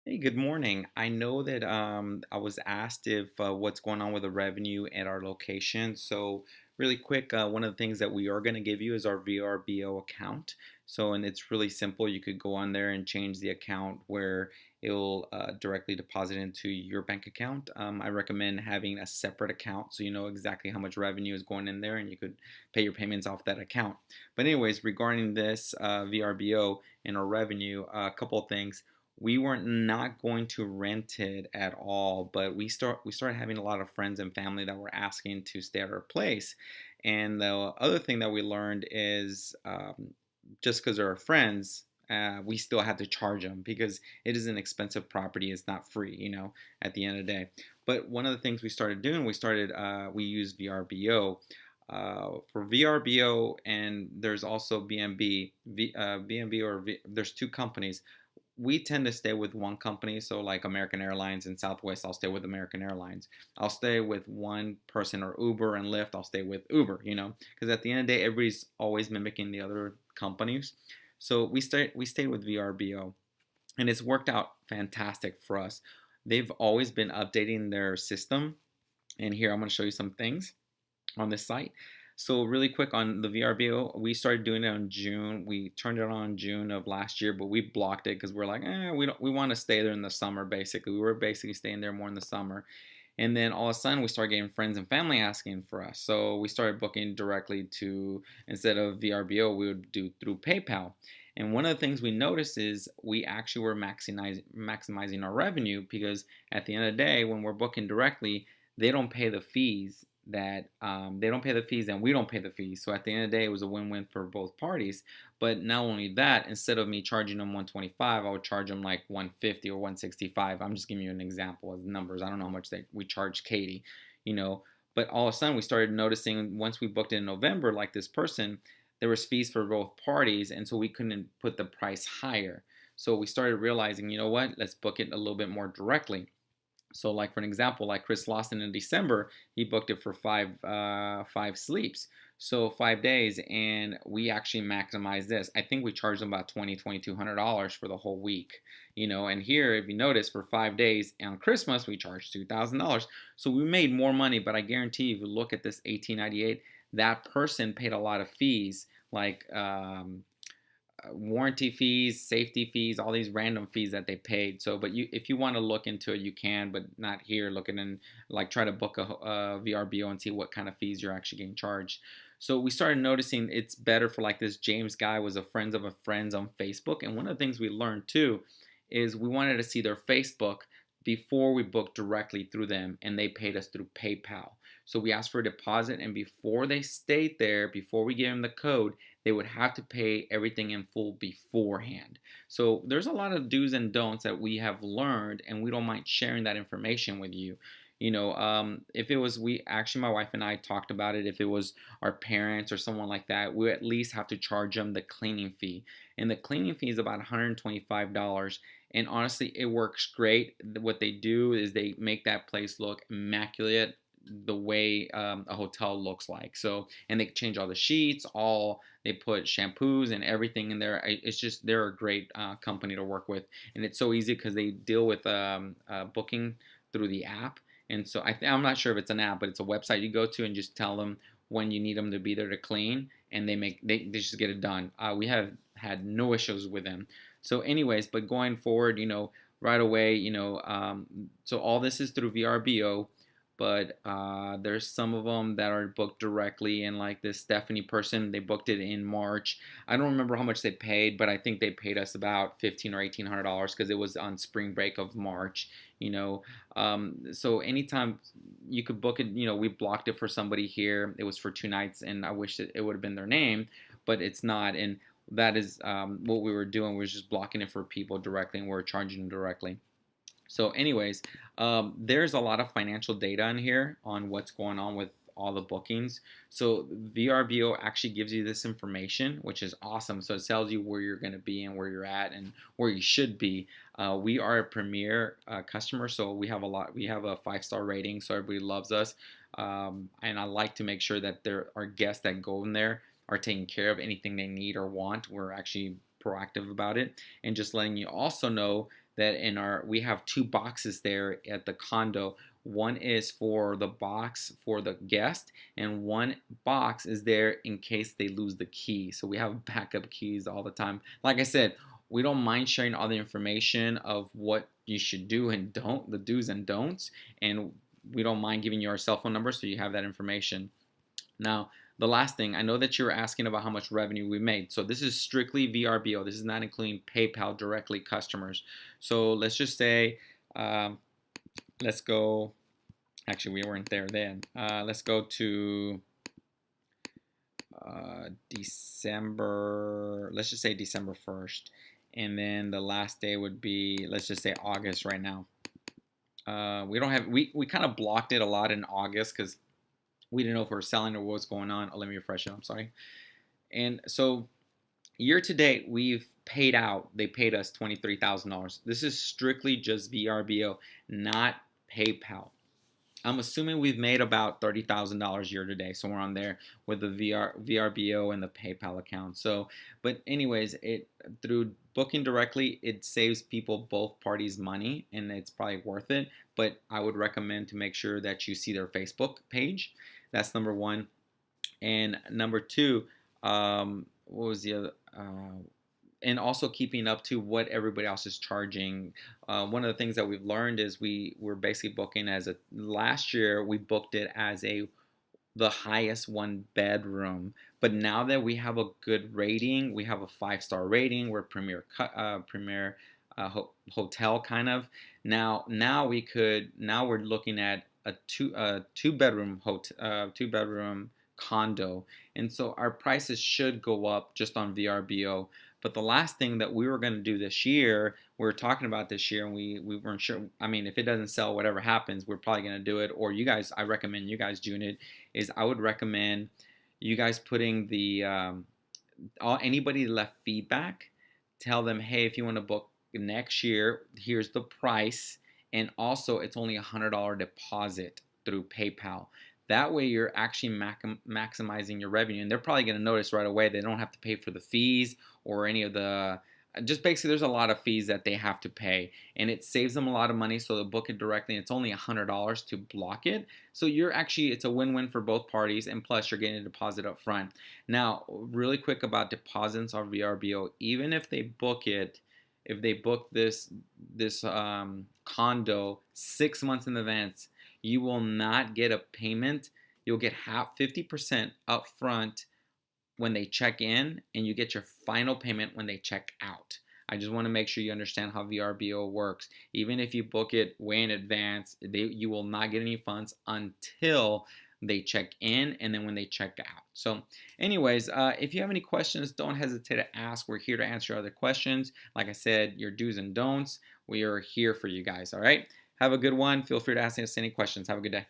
Hey, good morning. I know that I was asked if what's going on with the revenue at our location. So, really quick, one of the things that we are going to give you is our VRBO account. So, and it's really simple. You could go on there and change the account where it'll directly deposit into your bank account. I recommend having a separate account so you know exactly how much revenue is going in there and you could pay your payments off that account. But, anyways, regarding this VRBO and our revenue, a couple of things. We were not going to rent it at all, but we started having a lot of friends and family that were asking to stay at our place. And the other thing that we learned is just because they're our friends, we still had to charge them because it is an expensive property. It's not free, at the end of the day. But one of the things we started doing, we use VRBO. For VRBO, and there's also BNB. BNB there's two companies. We tend to stay with one company. So, like American Airlines and Southwest, I'll stay with American Airlines. I'll stay with one person, or Uber and Lyft, I'll stay with Uber, because at the end of the day, everybody's always mimicking the other companies. So, we stayed with VRBO, and it's worked out fantastic for us. They've always been updating their system, and here I'm going to show you some things on this site. So really quick on the VRBO, we started doing it in June. We turned it on in June of last year, but we blocked it because we're like, we want to stay there in the summer. Basically, we were basically staying there more in the summer, and then all of a sudden we started getting friends and family asking for us. So we started booking directly to, instead of VRBO, we would do through PayPal. And one of the things we noticed is we actually were maximizing our revenue because at the end of the day, when we're booking directly, they don't pay the fees that they don't pay the fees and we don't pay the fees. So at the end of the day, it was a win-win for both parties. But not only that, instead of me charging them 125, I would charge them like 150 or 165. I'm just giving you an example of numbers. I don't know how much we charge Katie, you know. But all of a sudden, we started noticing once we booked it in November, like this person, there was fees for both parties, and so we couldn't put the price higher. So we started realizing, you know what? Let's book it a little bit more directly. So, like for an example, like Chris Lawson in December, he booked it for five sleeps, so 5 days, and we actually maximized this. I think we charged him about $2,200 for the whole week, And here, if you notice, for 5 days on Christmas, we charged $2,000, so we made more money. But I guarantee, if you look at this 1898, that person paid a lot of fees, like warranty fees, safety fees, all these random fees that they paid. So, but if you want to look into it, you can, but not here. Looking in, like, try to book a VRBO and see what kind of fees you're actually getting charged. So we started noticing it's better for, like, this James guy was a friends of a friends on Facebook, and one of the things we learned too is we wanted to see their Facebook before we booked directly through them, and they paid us through PayPal. So we asked for a deposit, and before they stayed there, before we gave them the code, they would have to pay everything in full beforehand. So there's a lot of do's and don'ts that we have learned, and we don't mind sharing that information with you. If it was, we actually, my wife and I talked about it. If it was our parents or someone like that, we at least have to charge them the cleaning fee. And the cleaning fee is about $125. And honestly, it works great. What they do is they make that place look immaculate, the way a hotel looks like. So, and they change all the sheets, they put shampoos and everything in there. It's just, they're a great company to work with, and it's so easy because they deal with booking through the app. And so I'm not sure if it's an app, but it's a website you go to and just tell them when you need them to be there to clean, and they just get it done. We have had no issues with them. So, anyways, but going forward, right away, so all this is through VRBO, but there's some of them that are booked directly. And like this Stephanie person, they booked it in March. I don't remember how much they paid, but I think they paid us about $1,500 or $1,800 because it was on spring break of March. So anytime you could book it, we blocked it for somebody here. It was for 2 nights, and I wish it would have been their name, but it's not. And that is what we were doing. We were just blocking it for people directly, and we are charging them directly. So anyways, there's a lot of financial data in here on what's going on with all the bookings. So VRBO actually gives you this information, which is awesome. So it tells you where you're going to be and where you're at and where you should be. We are a premier customer, so we have a 5-star rating, so everybody loves us. And I like to make sure that our guests that go in there are taken care of. Anything they need or want, we're actually proactive about it. And just letting you also know that we have two boxes there at the condo. One is for the box for the guest, and one box is there in case they lose the key. So we have backup keys all the time. Like I said, we don't mind sharing all the information of what you should do and don't, the do's and don'ts, and we don't mind giving you our cell phone number so you have that information. Now, the last thing, I know that you were asking about how much revenue we made. So this is strictly VRBO. This is not including PayPal directly customers. So let's just say, let's go, actually we weren't there then. Let's go to December, let's just say December 1st. And then the last day would be, let's just say August right now. We don't have, we kind of blocked it a lot in August because we didn't know if we were selling or what's going on. Oh, let me refresh it. I'm sorry. And so year to date, we've paid out. They paid us $23,000. This is strictly just VRBO, not PayPal. I'm assuming we've made about $30,000 year to date, somewhere on there with the VRBO and the PayPal account. So, but anyways, it through booking directly, it saves people both parties money, and it's probably worth it. But I would recommend to make sure that you see their Facebook page. That's number one. And number two, what was the other? And also keeping up to what everybody else is charging. One of the things that we've learned is we're basically booking as a, last year we booked it as the highest one bedroom, but now that we have a good rating, we have a 5-star rating, we're premier hotel kind of. Now we're looking at a two bedroom condo, and so our prices should go up just on VRBO. But the last thing that we were going to do this year, we were talking about this year, and we weren't sure. I mean, if it doesn't sell, whatever happens, we're probably going to do it. Or you guys, I recommend you guys doing it. Is I would recommend you guys putting the anybody left feedback, tell them, hey, if you want to book next year, here's the price, and also it's only $100 deposit through PayPal. That way you're actually maximizing your revenue, and they're probably going to notice right away. They don't have to pay for the fees or any of the, just basically there's a lot of fees that they have to pay, and it saves them a lot of money, so they'll book it directly. It's only $100 to block it, so you're actually, it's a win-win for both parties, and plus you're getting a deposit up front. Now, really quick about deposits on VRBO, even if they book it, if they book this condo 6 months in advance, you will not get a payment. You'll get 50% up front when they check in, and you get your final payment when they check out. I just want to make sure you understand how VRBO works. Even if you book it way in advance, you will not get any funds until they check in, and then when they check out. So anyways, if you have any questions, don't hesitate to ask. We're here to answer other questions. Like I said, your do's and don'ts, we are here for you guys. All right, have a good one. Feel free to ask us any questions. Have a good day.